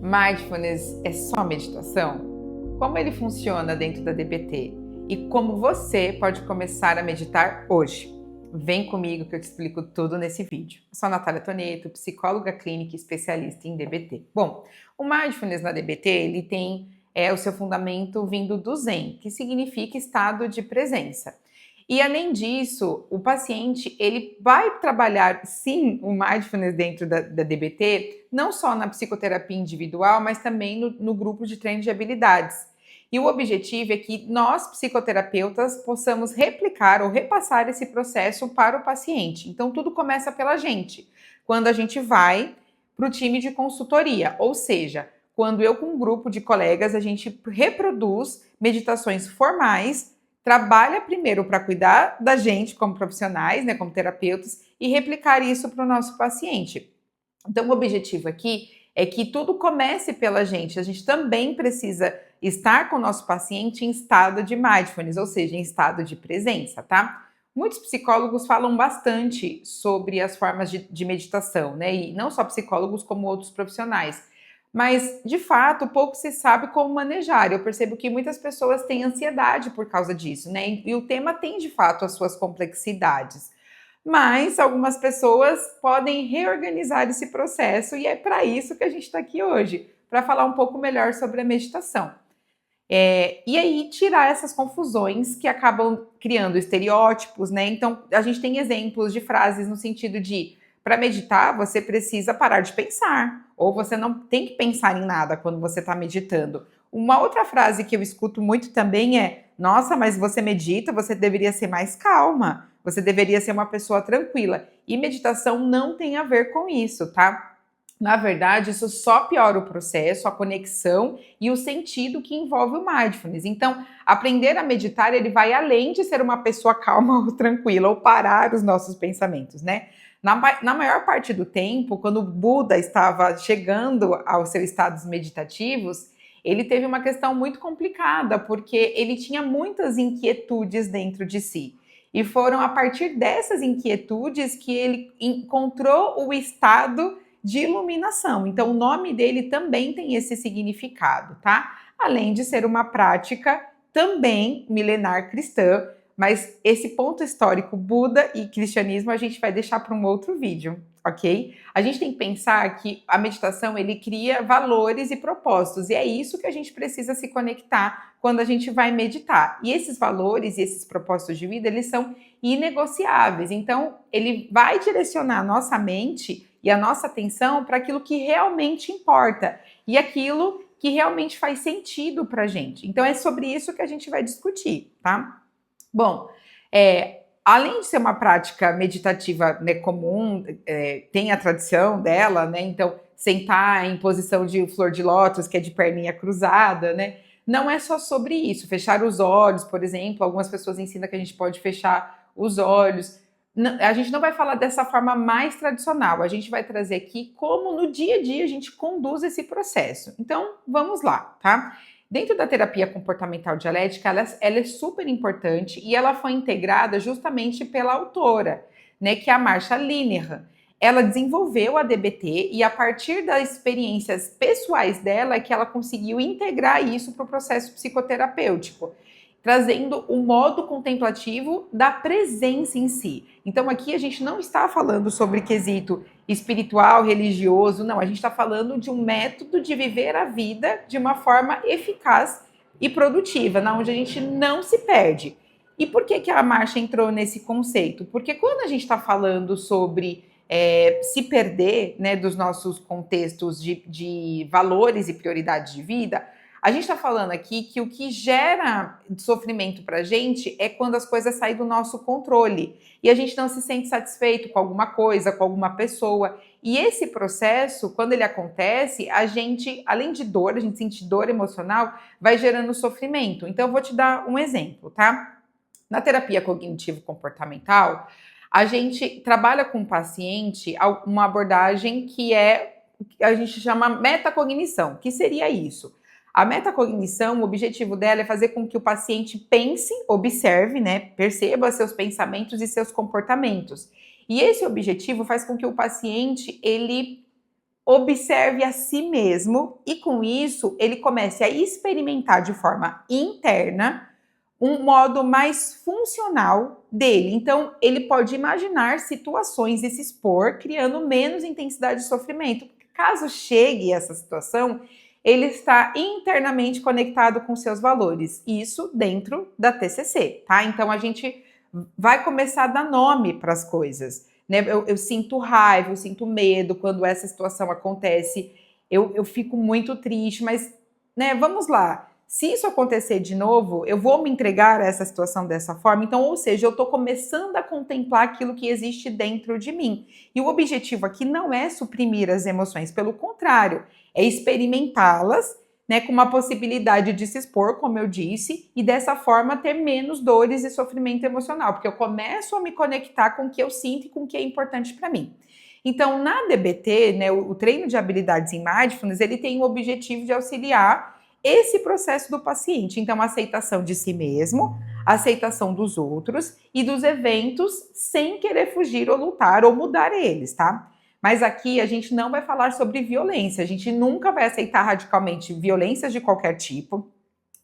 Mindfulness é só meditação? Como ele funciona dentro da DBT? E como você pode começar a meditar hoje? Vem comigo que eu te explico tudo nesse vídeo. Eu sou a Natália Toneto, psicóloga clínica e especialista em DBT. Bom, o Mindfulness na DBT, ele tem o seu fundamento vindo do Zen, que significa estado de presença. E além disso, o paciente ele vai trabalhar sim o mindfulness dentro da DBT, não só na psicoterapia individual, mas também no grupo de treino de habilidades. E o objetivo é que nós, psicoterapeutas, possamos replicar ou repassar esse processo para o paciente. Então, tudo começa pela gente, quando a gente vai para o time de consultoria, ou seja, quando eu com um grupo de colegas, a gente reproduz meditações formais, trabalha primeiro para cuidar da gente como profissionais, né, como terapeutas, e replicar isso para o nosso paciente. Então, o objetivo aqui é que tudo comece pela gente. A gente também precisa estar com o nosso paciente em estado de mindfulness, ou seja, em estado de presença, tá? Muitos psicólogos falam bastante sobre as formas de meditação, né? E não só psicólogos, como outros profissionais. Mas, de fato, pouco se sabe como manejar. Eu percebo que muitas pessoas têm ansiedade por causa disso, né? E o tema tem, de fato, as suas complexidades. Mas algumas pessoas podem reorganizar esse processo e é para isso que a gente está aqui hoje, para falar um pouco melhor sobre a meditação. E aí tirar essas confusões que acabam criando estereótipos, né? Então, a gente tem exemplos de frases no sentido de, para meditar, você precisa parar de pensar, ou você não tem que pensar em nada quando você está meditando. Uma outra frase que eu escuto muito também é: nossa, mas você medita, você deveria ser mais calma, você deveria ser uma pessoa tranquila. E meditação não tem a ver com isso, tá? Na verdade, isso só piora o processo, a conexão e o sentido que envolve o mindfulness. Então, aprender a meditar, ele vai além de ser uma pessoa calma ou tranquila, ou parar os nossos pensamentos, né? Na maior parte do tempo, quando o Buda estava chegando aos seus estados meditativos, ele teve uma questão muito complicada, porque ele tinha muitas inquietudes dentro de si. E foram a partir dessas inquietudes que ele encontrou o estado de iluminação. Então, o nome dele também tem esse significado, tá? Além de ser uma prática também milenar cristã, mas esse ponto histórico Buda e cristianismo a gente vai deixar para um outro vídeo, ok? A gente tem que pensar que a meditação ele cria valores e propósitos, e é isso que a gente precisa se conectar quando a gente vai meditar. E esses valores e esses propósitos de vida, eles são inegociáveis. Então, ele vai direcionar a nossa mente e a nossa atenção para aquilo que realmente importa e aquilo que realmente faz sentido para a gente. Então, é sobre isso que a gente vai discutir, tá? Bom, além de ser uma prática meditativa, né, comum, tem a tradição dela, né? Então, sentar em posição de flor de lótus, que é de perninha cruzada, né? Não é só sobre isso. Fechar os olhos, por exemplo, algumas pessoas ensinam que a gente pode fechar os olhos. A gente não vai falar dessa forma mais tradicional, a gente vai trazer aqui como no dia a dia a gente conduz esse processo. Então, vamos lá, tá? Dentro da terapia comportamental dialética, ela é super importante e ela foi integrada justamente pela autora, né, que é a Marsha Linehan. Ela desenvolveu a DBT e a partir das experiências pessoais dela é que ela conseguiu integrar isso para o processo psicoterapêutico, trazendo o modo contemplativo da presença em si. Então aqui a gente não está falando sobre quesito espiritual, religioso, não, a gente está falando de um método de viver a vida de uma forma eficaz e produtiva, na onde a gente não se perde. E por que a Marsha entrou nesse conceito? Porque quando a gente está falando sobre se perder, né, dos nossos contextos de valores e prioridades de vida, a gente está falando aqui que o que gera sofrimento para a gente é quando as coisas saem do nosso controle e a gente não se sente satisfeito com alguma coisa, com alguma pessoa. E esse processo, quando ele acontece, a gente, além de dor, a gente sente dor emocional, vai gerando sofrimento. Então, eu vou te dar um exemplo, tá? Na terapia cognitivo-comportamental, a gente trabalha com o paciente uma abordagem que a gente chama metacognição. Que seria isso? A metacognição, o objetivo dela é fazer com que o paciente pense, observe, né, perceba seus pensamentos e seus comportamentos. E esse objetivo faz com que o paciente, ele observe a si mesmo e com isso ele comece a experimentar de forma interna um modo mais funcional dele. Então, ele pode imaginar situações e se expor, criando menos intensidade de sofrimento. Caso chegue essa situação, ele está internamente conectado com seus valores. Isso dentro da TCC, tá? Então, a gente vai começar a dar nome para as coisas, né? Eu sinto raiva, eu sinto medo quando essa situação acontece. Eu fico muito triste, mas, né, vamos lá. Se isso acontecer de novo, eu vou me entregar a essa situação dessa forma. Então, ou seja, eu estou começando a contemplar aquilo que existe dentro de mim. E o objetivo aqui não é suprimir as emoções, pelo contrário, é experimentá-las, né, com uma possibilidade de se expor, como eu disse, e dessa forma ter menos dores e sofrimento emocional, porque eu começo a me conectar com o que eu sinto e com o que é importante para mim. Então, na DBT, né, o treino de habilidades em Mindfulness, ele tem o objetivo de auxiliar esse processo do paciente. Então, a aceitação de si mesmo, a aceitação dos outros e dos eventos sem querer fugir ou lutar ou mudar eles, tá? Mas aqui a gente não vai falar sobre violência, a gente nunca vai aceitar radicalmente violências de qualquer tipo,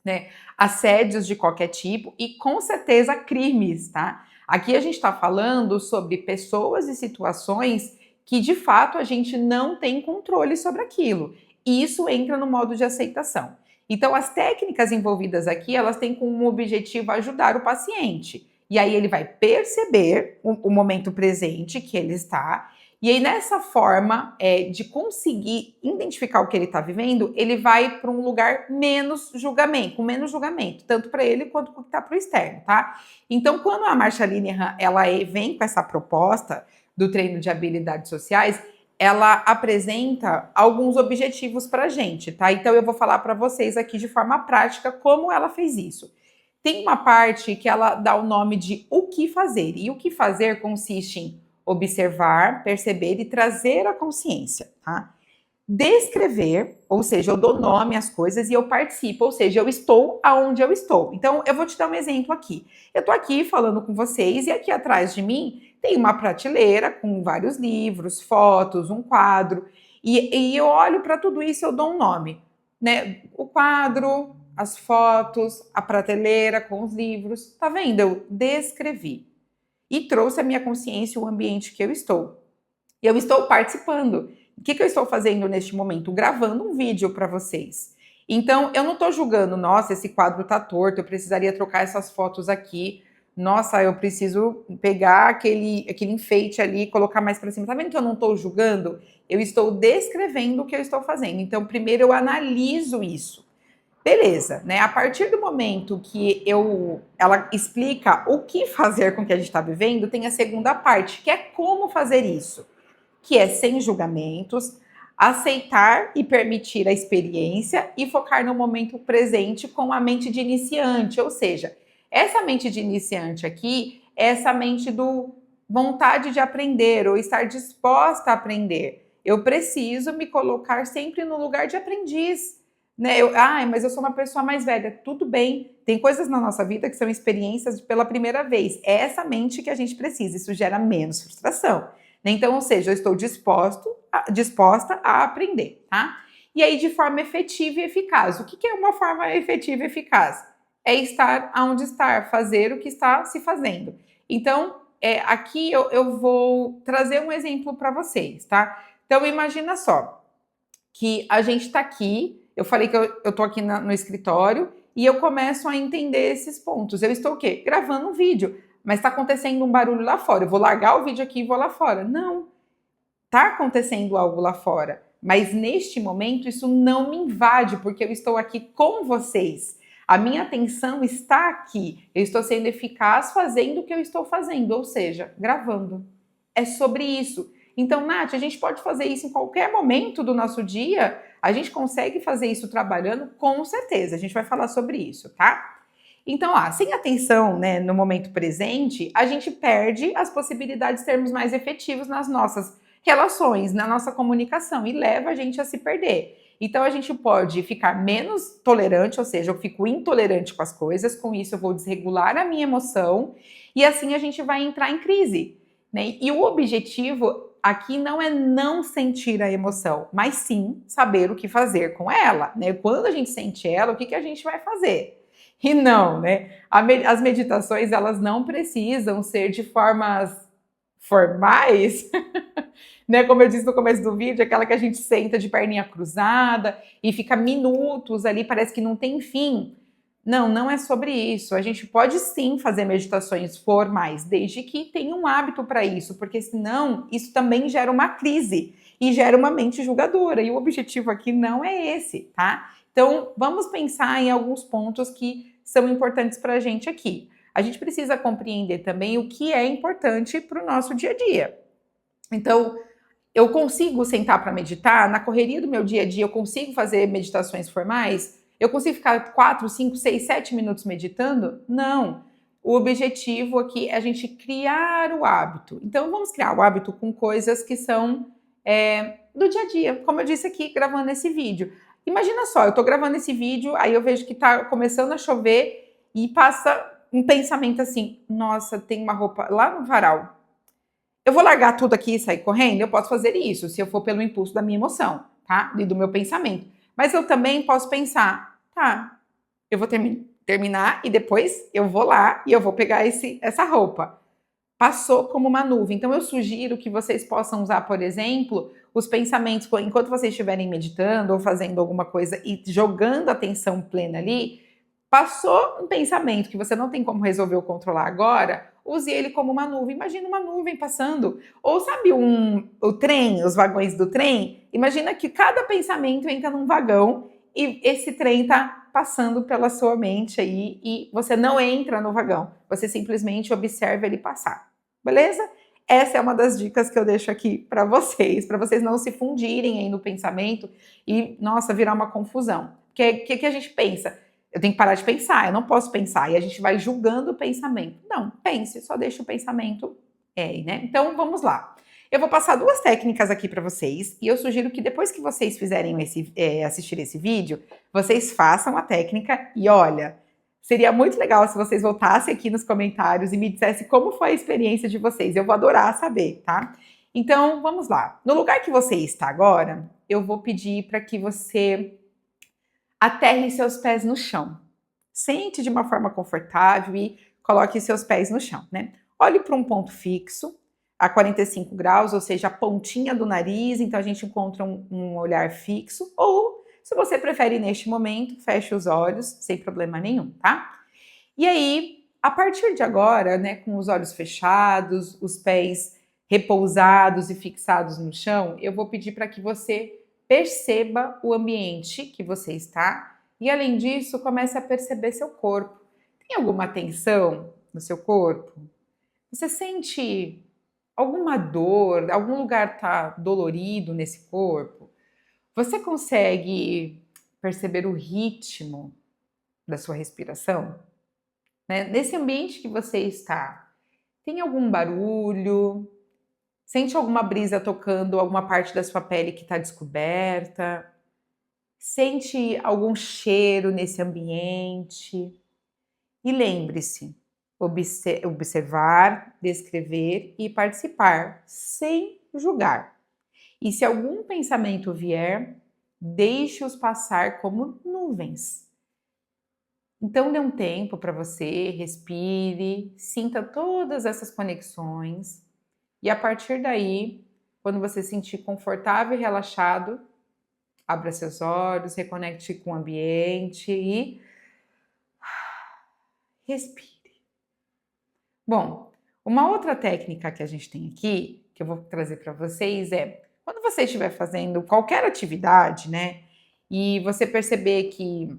né? Assédios de qualquer tipo e com certeza crimes, tá? Aqui a gente está falando sobre pessoas e situações que de fato a gente não tem controle sobre aquilo. E isso entra no modo de aceitação. Então, as técnicas envolvidas aqui, elas têm como objetivo ajudar o paciente. E aí ele vai perceber o momento presente que ele está. E aí, nessa forma de conseguir identificar o que ele está vivendo, ele vai para um lugar menos julgamento, com menos julgamento, tanto para ele quanto para o externo, tá? Então, quando a Marsha Linehan, ela vem com essa proposta do treino de habilidades sociais, ela apresenta alguns objetivos para a gente, tá? Então eu vou falar para vocês aqui de forma prática como ela fez isso. Tem uma parte que ela dá o nome de o que fazer, e o que fazer consiste em observar, perceber e trazer a consciência, tá? Descrever, ou seja, eu dou nome às coisas e eu participo, ou seja, eu estou aonde eu estou. Então, eu vou te dar um exemplo aqui. Eu estou aqui falando com vocês e aqui atrás de mim tem uma prateleira com vários livros, fotos, um quadro, e eu olho para tudo isso e eu dou um nome, né? O quadro, as fotos, a prateleira com os livros, tá vendo? Eu descrevi e trouxe à minha consciência o ambiente que eu estou. Eu estou participando. O que eu estou fazendo neste momento? Gravando um vídeo para vocês. Então, eu não estou julgando, nossa, esse quadro está torto, eu precisaria trocar essas fotos aqui. Nossa, eu preciso pegar aquele enfeite ali e colocar mais para cima. Tá vendo que eu não estou julgando? Eu estou descrevendo o que eu estou fazendo. Então, primeiro eu analiso isso. Beleza, né? A partir do momento que ela explica o que fazer com o que a gente está vivendo, tem a segunda parte, que é como fazer isso, que é sem julgamentos, aceitar e permitir a experiência e focar no momento presente com a mente de iniciante, ou seja, essa mente de iniciante aqui é essa mente do vontade de aprender ou estar disposta a aprender. Eu preciso me colocar sempre no lugar de aprendiz, né? Mas eu sou uma pessoa mais velha. Tudo bem, tem coisas na nossa vida que são experiências pela primeira vez. É essa mente que a gente precisa, isso gera menos frustração. Então, ou seja, eu estou disposta a aprender, tá? E aí, de forma efetiva e eficaz. O que é uma forma efetiva e eficaz? É estar onde estar, fazer o que está se fazendo. Então, aqui eu vou trazer um exemplo para vocês, tá? Então, imagina só que a gente está aqui, eu falei que eu estou aqui no escritório e eu começo a entender esses pontos. Eu estou o quê? Gravando um vídeo. Mas está acontecendo um barulho lá fora. Eu vou largar o vídeo aqui e vou lá fora. Não. Está acontecendo algo lá fora. Mas neste momento isso não me invade, porque eu estou aqui com vocês. A minha atenção está aqui. Eu estou sendo eficaz fazendo o que eu estou fazendo, ou seja, gravando. É sobre isso. Então, Nath, a gente pode fazer isso em qualquer momento do nosso dia? A gente consegue fazer isso trabalhando? Com certeza. A gente vai falar sobre isso, tá? Então, sem atenção, né, no momento presente, a gente perde as possibilidades de sermos mais efetivos nas nossas relações, na nossa comunicação e leva a gente a se perder. Então, a gente pode ficar menos tolerante, ou seja, eu fico intolerante com as coisas, com isso eu vou desregular a minha emoção e assim a gente vai entrar em crise, né? E o objetivo aqui não é não sentir a emoção, mas sim saber o que fazer com ela, né? Quando a gente sente ela, o que a gente vai fazer? E não, né? As meditações, elas não precisam ser de formas formais, né? Como eu disse no começo do vídeo, aquela que a gente senta de perninha cruzada e fica minutos ali, parece que não tem fim. Não, não é sobre isso. A gente pode sim fazer meditações formais, desde que tenha um hábito para isso, porque senão isso também gera uma crise e gera uma mente julgadora. E o objetivo aqui não é esse, tá? Então, vamos pensar em alguns pontos que são importantes para a gente aqui. A gente precisa compreender também o que é importante para o nosso dia a dia. Então, eu consigo sentar para meditar? Na correria do meu dia a dia, eu consigo fazer meditações formais? Eu consigo ficar 4, 5, 6, 7 minutos meditando? Não. O objetivo aqui é a gente criar o hábito. Então, vamos criar o hábito com coisas que são do dia a dia, como eu disse aqui, gravando esse vídeo. Imagina só, eu estou gravando esse vídeo, aí eu vejo que está começando a chover e passa um pensamento assim, nossa, tem uma roupa lá no varal. Eu vou largar tudo aqui e sair correndo? Eu posso fazer isso, se eu for pelo impulso da minha emoção, tá? E do meu pensamento. Mas eu também posso pensar, tá, eu vou terminar e depois eu vou lá e eu vou pegar essa roupa. Passou como uma nuvem. Então eu sugiro que vocês possam usar, por exemplo, os pensamentos, enquanto vocês estiverem meditando ou fazendo alguma coisa e jogando a atenção plena ali, passou um pensamento que você não tem como resolver ou controlar agora, use ele como uma nuvem. Imagina uma nuvem passando. Ou sabe o trem, os vagões do trem? Imagina que cada pensamento entra num vagão e esse trem está passando pela sua mente aí e você não entra no vagão. Você simplesmente observa ele passar. Beleza? Essa é uma das dicas que eu deixo aqui para vocês não se fundirem aí no pensamento e, nossa, virar uma confusão. Porque o que a gente pensa? Eu tenho que parar de pensar, eu não posso pensar. E a gente vai julgando o pensamento. Não, pense, só deixa o pensamento né? Então, vamos lá. Eu vou passar 2 técnicas aqui para vocês e eu sugiro que depois que vocês fizerem assistir esse vídeo, vocês façam a técnica e olha, seria muito legal se vocês voltassem aqui nos comentários e me dissessem como foi a experiência de vocês. Eu vou adorar saber, tá? Então, vamos lá. No lugar que você está agora, eu vou pedir para que você aterre seus pés no chão. Sente de uma forma confortável e coloque seus pés no chão, né? Olhe para um ponto fixo, a 45 graus, ou seja, a pontinha do nariz, então a gente encontra um olhar fixo, ou, se você prefere neste momento, feche os olhos, sem problema nenhum, tá? E aí, a partir de agora, né, com os olhos fechados, os pés repousados e fixados no chão, eu vou pedir para que você perceba o ambiente que você está e, além disso, comece a perceber seu corpo. Tem alguma tensão no seu corpo? Você sente alguma dor? Algum lugar está dolorido nesse corpo? Você consegue perceber o ritmo da sua respiração? Né? Nesse ambiente que você está, tem algum barulho? Sente alguma brisa tocando alguma parte da sua pele que está descoberta? Sente algum cheiro nesse ambiente? E lembre-se, observar, descrever e participar, sem julgar. E se algum pensamento vier, deixe-os passar como nuvens. Então dê um tempo para você, respire, sinta todas essas conexões e a partir daí, quando você se sentir confortável e relaxado, abra seus olhos, reconecte com o ambiente e respire. Bom, uma outra técnica que a gente tem aqui, que eu vou trazer para vocês é, quando você estiver fazendo qualquer atividade, né, e você perceber que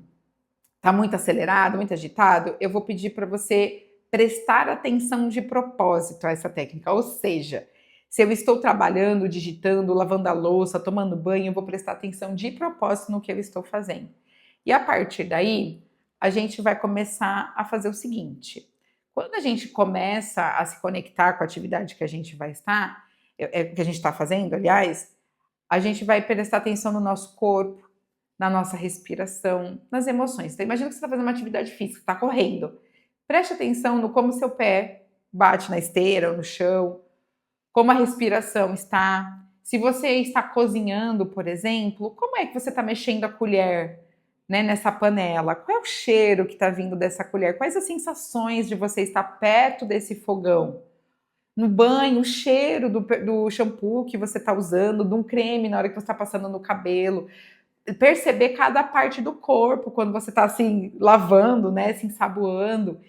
está muito acelerado, muito agitado, eu vou pedir para você prestar atenção de propósito a essa técnica. Ou seja, se eu estou trabalhando, digitando, lavando a louça, tomando banho, eu vou prestar atenção de propósito no que eu estou fazendo. E a partir daí, a gente vai começar a fazer o seguinte. Quando a gente começa a se conectar com a atividade que a gente vai estar, que a gente está fazendo, aliás, a gente vai prestar atenção no nosso corpo, na nossa respiração, nas emoções. Então, imagina que você está fazendo uma atividade física, está correndo. Preste atenção no como seu pé bate na esteira ou no chão, como a respiração está. Se você está cozinhando, por exemplo, como é que você está mexendo a colher, né, nessa panela? Qual é o cheiro que está vindo dessa colher? Quais as sensações de você estar perto desse fogão? No banho, o cheiro do shampoo que você está usando, de um creme na hora que você está passando no cabelo. Perceber cada parte do corpo quando você está assim, lavando, né, se ensaboando.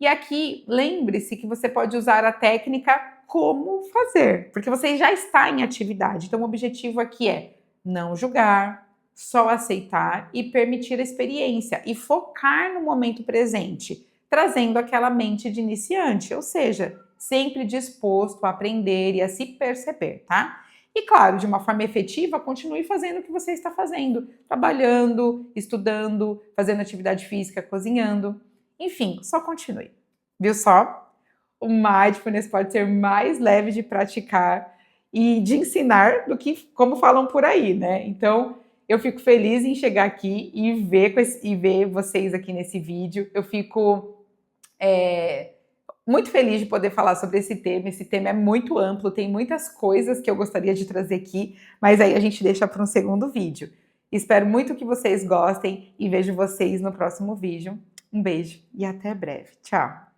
E aqui, lembre-se que você pode usar a técnica como fazer, porque você já está em atividade. Então, o objetivo aqui é não julgar, só aceitar e permitir a experiência e focar no momento presente, trazendo aquela mente de iniciante, ou seja, sempre disposto a aprender e a se perceber, tá? E claro, de uma forma efetiva, continue fazendo o que você está fazendo, trabalhando, estudando, fazendo atividade física, cozinhando. Enfim, só continue. Viu só? O mindfulness pode ser mais leve de praticar e de ensinar do que como falam por aí, né? Então, eu fico feliz em chegar aqui e ver vocês aqui nesse vídeo. Eu fico muito feliz de poder falar sobre esse tema. Esse tema é muito amplo, tem muitas coisas que eu gostaria de trazer aqui, mas aí a gente deixa para um segundo vídeo. Espero muito que vocês gostem e vejo vocês no próximo vídeo. Um beijo e até breve. Tchau!